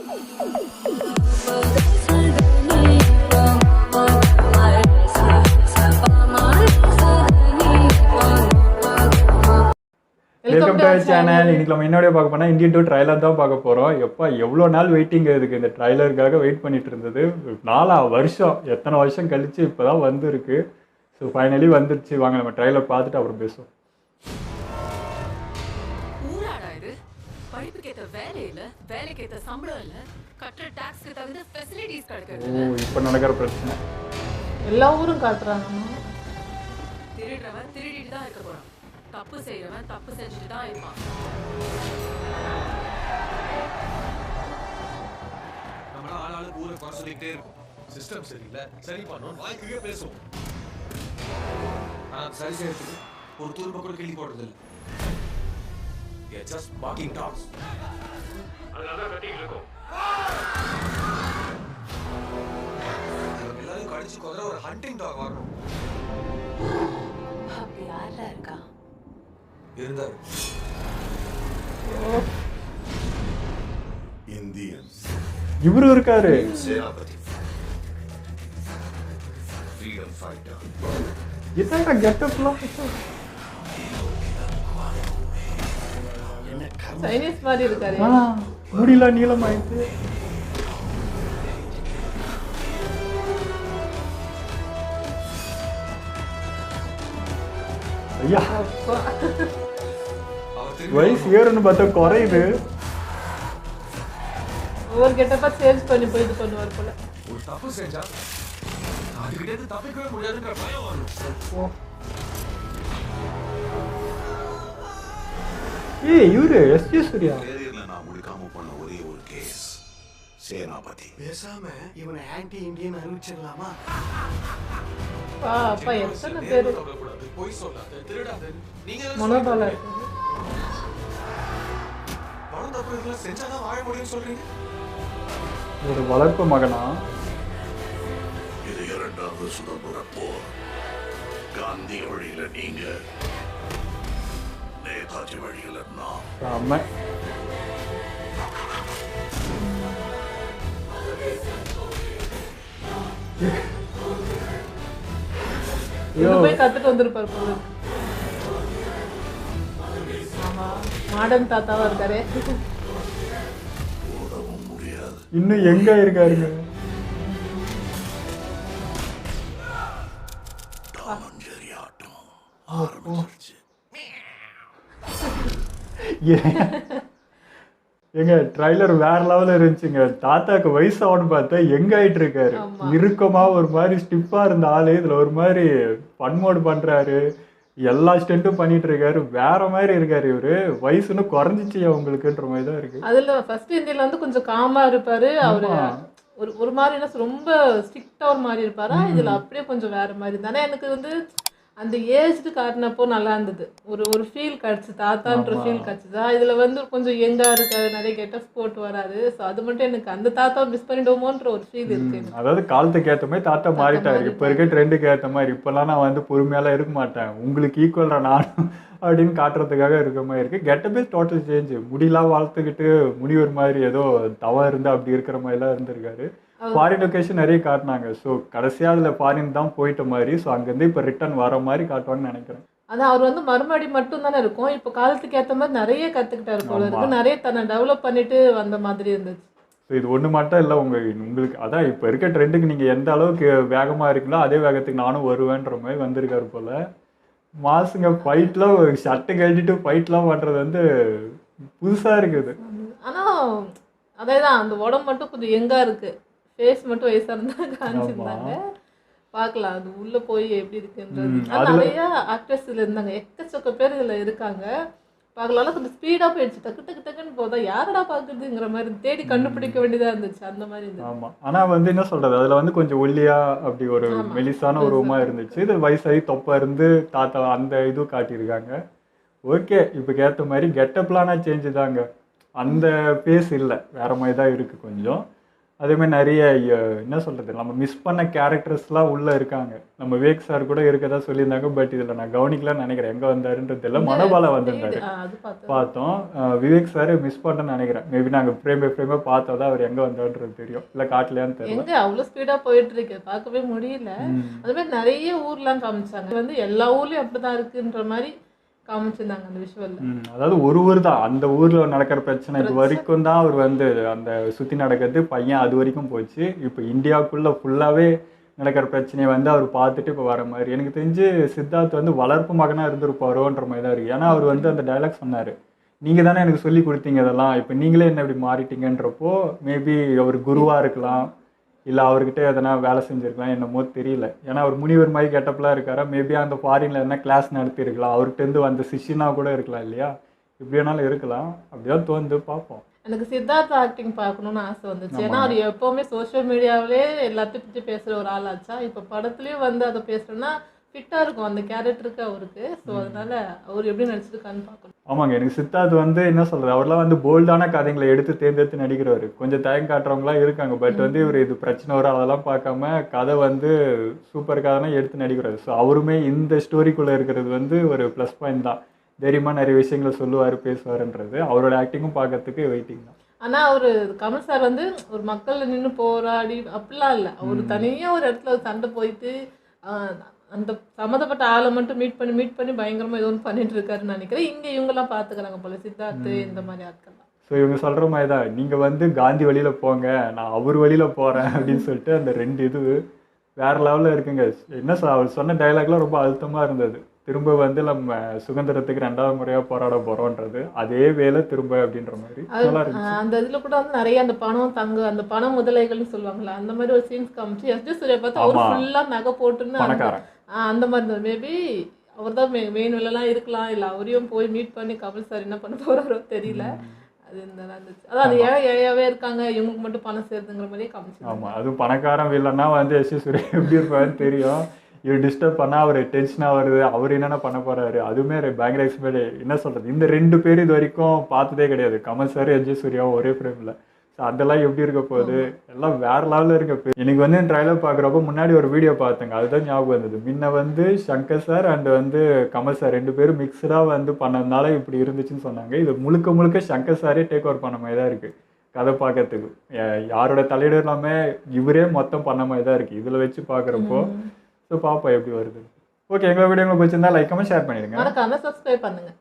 Welcome to channel. இன்னைக்கு நம்ம என்னோட பார்க்க போனால் இந்தியன் டூ ட்ரைலர் தான் பார்க்க போகிறோம். எப்போ எவ்வளோ நாள் வெயிட்டிங் இருக்குது இந்த ட்ரைலருக்காக வெயிட் பண்ணிட்டு இருந்தது. 4 வருஷம், எத்தனை வருஷம் கழிச்சு இப்போ தான் வந்துருக்கு. ஸோ ஃபைனலி வந்துருச்சு. வாங்க நம்ம ட்ரைலர் பார்த்துட்டு அப்புறம் பேசுவோம். இப்போ நடக்கிற பிரச்சனை எல்லா ஊரும் காட்டுறாங்க. திருடுறவன் திருடிட்டு தான் இருக்க போறான், தப்பு செய்யறவன் தப்பு செஞ்சுட்டு தான் இருப்பான். நம்மள ஆளாளுக்கு ஊரை குறை சொல்லிக்கிட்டே இருக்கும். சிஸ்டம் சரியில்லை, சரி பண்ணணும், வாழ்க்கையே பேசுவோம். ஆனா சரி செய்யறதுக்கு ஒரு தூர்ப்ப கூட கிள்ளி போடுறது இல்லை. Just barking dogs. அதனால கட்டிட்டு இருக்கோம். எல்லாரும் கடிச்சு கொதற ஒரு ஹண்டிங் டாக் வரணும். அப்படி யாரா இருக்கா? இருந்தாரு. இந்தியன்ஸ் இவரு இருக்காரு. சேனாபதி ஃப்ரீடம் ஃபைட்டர். இதாங்க கெட்டப்லாம் சைனீஸ் மாதிரி இருக்காரு. முடியல நீளமாயிட்டு. ஐயா வயசு ஏறுன்னு பார்த்தா குறையுது. ஒவ்வொரு கெட்டப்பா சேஞ்ச் பண்ணி போய் இது பண்ணுவார் போல. ஒரு தப்பு செஞ்சா அதுக்கிட்டே தப்பிக்கவே முடியாதுன்ற பயம் வரும். இவரு எஸ்ஜே சூர்யா. கேரியர்ல நான் முடிக்காம பண்ண ஒரே ஒரு கேஸ் சேனாபதி. பேசாம இவனை ஆன்டி இந்தியன் அறிவிச்சிடலாமா? அப்பா எத்தனை பேரு போய் சொல்லாத, திருடாத. நீங்க மனோபாலா இருக்கு. பணம் தப்பு இதெல்லாம் செஞ்சாதான் வாழ முடியும்னு சொல்றீங்க. ஒரு வளர்ப்பு மகனா? இது 2வது சுதந்திர போர். காந்தி வழியில நீங்க, நேதாஜி வழியில நான். ஆமா. போய் கத்துட்டு வந்திருப்பாரு போல. ஆமா, மாடர்ன் தாத்தாவா இருக்காரு. முடியாது. இன்னும் எங்க இருக்காருங்க? டாமஞ்சேரி ஆட்டம் ஆரம்பிச்சிருச்சு. எங்க ட்ரைலர் வேற லெவல்ல இருந்துச்சுங்க. தாத்தாக்கு வயசாகனு பார்த்தா எங்க ஆயிட்டு இருக்காரு. இறுக்கமா ஒரு மாதிரி ஸ்டிப்பா இருந்த ஆளு இதுல ஒரு மாதிரி பன்மோடு பண்றாரு. எல்லா ஸ்டென்ட்டும் பண்ணிட்டு இருக்காரு. வேற மாதிரி இருக்காரு இவரு. வயசுன்னு குறைஞ்சிச்சு அவங்களுக்குன்ற மாதிரி தான் இருக்கு. அதுல ஃபர்ஸ்ட் இந்தியில வந்து கொஞ்சம் காமா இருப்பாரு அவரு. ஒரு மாதிரி என்ன ரொம்ப ஸ்ட்ரிக்டா ஒரு மாதிரி இருப்பாரா. இதுல அப்படியே கொஞ்சம் வேற மாதிரி தானே. எனக்கு வந்து அந்த ஏஜ்டு காட்டினப்போ நல்லா இருந்தது. ஒரு ஃபீல் கிடச்சி, தாத்தான்ற ஃபீல் கிடச்சிதா. இதில் வந்து கொஞ்சம் யங்கா இருக்காது, நிறைய கெட்டப் போட்டு வராது. ஸோ அது மட்டும் எனக்கு அந்த தாத்தா மிஸ் பண்ணிடுவோமோன்ற ஒரு ஃபீல் இருக்கு. அதாவது காலத்துக்கு ஏற்ற மாதிரி தாத்தா மாறிட்டாரு. இப்போ இருக்க ட்ரெண்டுக்கு ஏற்ற மாதிரி. இப்போல்லாம் நான் வந்து பொறுமையாலாம் இருக்க மாட்டேன், உங்களுக்கு ஈக்குவல்ரா நானும் அப்படின்னு காட்டுறதுக்காக இருக்க மாதிரி இருக்கு. கெட்டப்பே டோட்டல் சேஞ்சு. முடியெல்லாம் வளர்த்துக்கிட்டு முனிவர் மாதிரி ஏதோ தவம் இருந்து அப்படி இருக்கிற மாதிரிலாம் இருந்திருக்காரு. ஃபாரின் லொகேஷன் நிறைய காட்டினாங்க. ஸோ கடைசியாக அதில் ஃபாரின் தான் போயிட்ட மாதிரி. ஸோ அங்கேருந்து இப்போ ரிட்டர்ன் வர மாதிரி காட்டுவாங்கன்னு நினைக்கிறேன். அதான் அவர் வந்து மறுபடி மட்டும் தானே இருக்கும். இப்போ காலத்துக்கு ஏற்ற மாதிரி நிறைய கற்றுக்கிட்டாரு போல இருக்கு. நிறைய தன்னை டெவலப் பண்ணிட்டு வந்த மாதிரி இருந்துச்சு. ஸோ இது ஒன்று மட்டும் இல்லை, உங்களுக்கு அதான் இப்போ இருக்க ட்ரெண்டுக்கு நீங்கள் எந்த அளவுக்கு வேகமாக இருக்கீங்களோ அதே வேகத்துக்கு நானும் வருவேன்ற மாதிரி வந்திருக்காரு போல். மாசுங்க ஃபைட்லாம் ஷர்ட்டு கட்டிட்டு ஃபைட்லாம் பண்ணுறது வந்து புதுசாக இருக்குது. ஆனால் அதே தான், அந்த உடம்பு மட்டும் கொஞ்சம் எங்காக இருக்குது. ஃபேஸ் மட்டும் வயசாக இருந்தால் காமிச்சிருந்தாங்க. பார்க்கலாம் அது உள்ளே போய் எப்படி இருக்குன்றது. நிறைய ஆக்ட்ரஸ் இதில் இருந்தாங்க, எக்கச்சக்க பேர் இதில் இருக்காங்க. பார்க்கலாம் கொஞ்சம் ஸ்பீடாக போயிடுச்சு. டக்கு டக்கு டக்குன்னு போதா யாரடா பார்க்குறதுங்கிற மாதிரி தேடி கண்டுபிடிக்க வேண்டியதாக இருந்துச்சு. அந்த மாதிரி இருந்துச்சு. ஆமாம். ஆனால் வந்து என்ன சொல்கிறது, அதில் வந்து கொஞ்சம் ஒல்லியாக அப்படி ஒரு மெலிசான உருவமாக இருந்துச்சு. இது வயசாகி தொப்பா இருந்து தாத்தா அந்த இதுவும் காட்டியிருக்காங்க. ஓகே, இப்போ ஏற்ற மாதிரி கெட்டப்லானா சேஞ்சு தாங்க. அந்த பேஸ் இல்லை, வேறு மாதிரி தான் இருக்குது கொஞ்சம். அதேமாதிரி நிறைய என்ன சொல்கிறது, நம்ம மிஸ் பண்ண கேரக்டர்ஸ்லாம் உள்ளே இருக்காங்க. நம்ம விவேக் சார் கூட இருக்கதா சொல்லியிருந்தாங்க. பட் இதில் நான் கவனிக்கலாம்னு நினைக்கிறேன், எங்கே வந்தாருன்றது இல்லை. மனோபாலா வந்திருந்தாரு, அது பார்த்தேன். பார்த்தோம். விவேக் சார் மிஸ் பண்ணேன்னு நினைக்கிறேன். மேபி நாங்கள் ஃப்ரேம் பை ஃப்ரேமாக பார்த்தா தான் அவர் எங்கே வந்தாருன்றது தெரியும், இல்லை காட்டலையான்னு தெரியல. எங்க அவ்வளோ ஸ்பீடா போயிட்டு இருக்கு, பார்க்கவே முடியல. அது மாதிரி நிறைய ஊர்லாம் காமிச்சாங்க. இது வந்து எல்லா ஊர்லயும் அப்படிதான் இருக்குன்ற மாதிரி காமிச்சிருந்தாங்க அந்த விஷுவல்ல. அதாவது ஒரு ஊர் தான், அந்த ஊரில் நடக்கிற பிரச்சனை இது வரைக்கும் தான் அவர் வந்து அந்த சுற்றி நடக்கிறது. பையன் அது வரைக்கும் போச்சு. இப்போ இந்தியாவுக்குள்ளே ஃபுல்லாகவே நடக்கிற பிரச்சனையை வந்து அவர் பார்த்துட்டு இப்போ வர மாதிரி எனக்கு தெரிஞ்சு சித்தார்த் வந்து வளர்ப்பு மகனாக இருந்திருப்பாரோன்ற மாதிரி தான் இருக்குது. ஏன்னா அவர் வந்து அந்த டைலாக் சொன்னார், நீங்கள் தானே எனக்கு சொல்லி கொடுத்தீங்க இதெல்லாம், இப்போ நீங்களே என்ன இப்படி மாறிட்டீங்கன்றப்போ மேபி அவர் குருவாக இருக்கலாம், இல்லை அவர்கிட்ட எதனா வேலை செஞ்சுருக்கலாம், என்னமோ தெரியல. ஏன்னா அவர் முனிவர் மாதிரி கெட்டப்லாம் இருக்காரா, மேபி அந்த ஃபாரினில் என்ன கிளாஸ் நடத்திருக்கலாம், அவர்கிட்டருந்து வந்த சிஷியனாக கூட இருக்கலாம் இல்லையா, இப்படி வேணாலும் இருக்கலாம். அப்படிதான் தோந்து பார்ப்போம். எனக்கு சித்தார்த் ஆக்டிங் பார்க்கணும்னு ஆசை வந்துச்சு. ஏன்னா அவர் எப்போவுமே சோஷியல் மீடியாவிலே எல்லாத்தையும் பற்றி பேசுகிற ஒரு ஆள் ஆச்சா, இப்போ படத்துலேயும் வந்து அதை பேசுகிறோன்னா ஃபிட்டாக இருக்கும் அந்த கேரக்டருக்கு அவருக்கு. ஸோ அதனால அவர் எப்படி நடிச்சிருக்கான்னு பார்க்கணும். ஆமாங்க, எனக்கு சித்தார்த் வந்து என்ன சொல்கிறது, அவர்லாம் வந்து போல்டான கதைகளை எடுத்து தேர்ந்தெடுத்து நடிக்கிறவர். கொஞ்சம் தயங்க காட்டுறவங்களாம் இருக்காங்க. பட் வந்து இவர் இது பிரச்சனை வரும் அதெல்லாம் பார்க்காம கதை வந்து சூப்பர் கதைனா எடுத்து நடிக்கிறார். ஸோ அவருமே இந்த ஸ்டோரிக்குள்ளே இருக்கிறது வந்து ஒரு ப்ளஸ் பாயிண்ட் தான். தைரியமாக நிறைய விஷயங்களை சொல்லுவார், பேசுவாருன்றது. அவரோட ஆக்டிங்கும் பார்க்கறதுக்கு வெயிட்டிங் தான். ஆனால் அவர் கமல் சார் வந்து ஒரு மக்கள் நின்று போராடி அப்படிலாம் இல்லை. அவர் தனியாக ஒரு இடத்துல சண்டை போயிட்டு அந்த சம்மந்தப்பட்ட ஆளை மட்டும் மீட் பண்ணி பயங்கரமாக ஏதோ ஒன்று பண்ணிட்டு இருக்காருன்னு நினைக்கிறேன். இங்கே இவங்கெல்லாம் பார்த்துக்கிறாங்க போல, சித்தார்த்து இந்த மாதிரி ஆட்கள் தான். ஸோ இவங்க சொல்கிற மாதிரி தான், நீங்கள் வந்து காந்தி வழியில் போங்க, நான் அவர் வழியில் போகிறேன் அப்படின்னு சொல்லிட்டு அந்த ரெண்டு இது வேறு லெவலில் இருக்குங்க. என்ன அவர் சொன்ன டைலாக்லாம் ரொம்ப அழுத்தமாக இருந்தது. திரும்ப வந்து நம்ம சுதந்திரத்துக்கு 2வது முறையாக போராட போகிறோன்றது அதே வேலை திரும்ப அப்படின்ற மாதிரி நல்லா இருந்துச்சு. அந்த இதில் கூட வந்து நிறைய அந்த பணம் அந்த பண முதலைகள்னு சொல்லுவாங்களா, அந்த மாதிரி ஒரு சீன்ஸ் காமிச்சு எஸ்ஜே சூர்யா பார்த்தா அவர் ஃபுல்லாக நகை போட்டுன்னு அந்த மாதிரி இருந்தது. மேபி அவர் தான் மெயின் வில்லலாம் இருக்கலாம், இல்லை அவரையும் போய் மீட் பண்ணி கமல் சார் என்ன பண்ண போகிறாரோ தெரியல. அது இந்த இருந்துச்சு. அதாவது ஏழையாவே இருக்காங்க, இவங்களுக்கு மட்டும் பணம் சேருதுங்கிற மாதிரியே காமிச்சு. ஆமாம், அதுவும் பணக்காரன் வில்லன்னா வந்து எஸ்ஜே சூர்யா எப்படி இருப்பாருன்னு தெரியும். இவர் டிஸ்டர்ப் பண்ணால் அவர் டென்ஷனாக வருது, அவர் என்னென்ன பண்ண போகிறாரு, அதுவுமே பயங்கர எக்ஸ்பெக்ட். என்ன சொல்கிறது, இந்த 2 பேர் இது வரைக்கும் பார்த்ததே கிடையாது, கமல் சார் எஸ்ஜே சூர்யாவும் ஒரே ஃப்ரேமில். ஸோ அதெல்லாம் எப்படி இருக்க போகுது, எல்லாம் வேறு லெவலில் இருக்க. எனக்கு வந்து ட்ரைலர் பார்க்குறப்போ முன்னாடி ஒரு வீடியோ பார்த்தேங்க, அதுதான் ஞாபகம் வந்தது. முன்ன வந்து சங்கர் சார் அண்ட் வந்து கமல் சார் 2 பேரும் மிக்சடாக வந்து பண்ணதுனால இப்படி இருந்துச்சுன்னு சொன்னாங்க. இது முழுக்க சங்கர் சாரே டேக் ஓவர் பண்ண மாதிரி தான் இருக்குது கதை பார்க்கறதுக்கு. யாரோட தலையீடு இல்லாமல் இவரே மொத்தம் பண்ண மாதிரி தான் இருக்குது இதில் வச்சு பார்க்குறப்போ. ஸோ பாப்பா எப்படி வருது. ஓகே, எங்கள் வீடியோ உங்களுக்கு பிடிச்சிருந்தா லைக் கமெண்ட் ஷேர் பண்ணிடுங்க. மறக்காம சப்ஸ்கிரைப் பண்ணுங்க.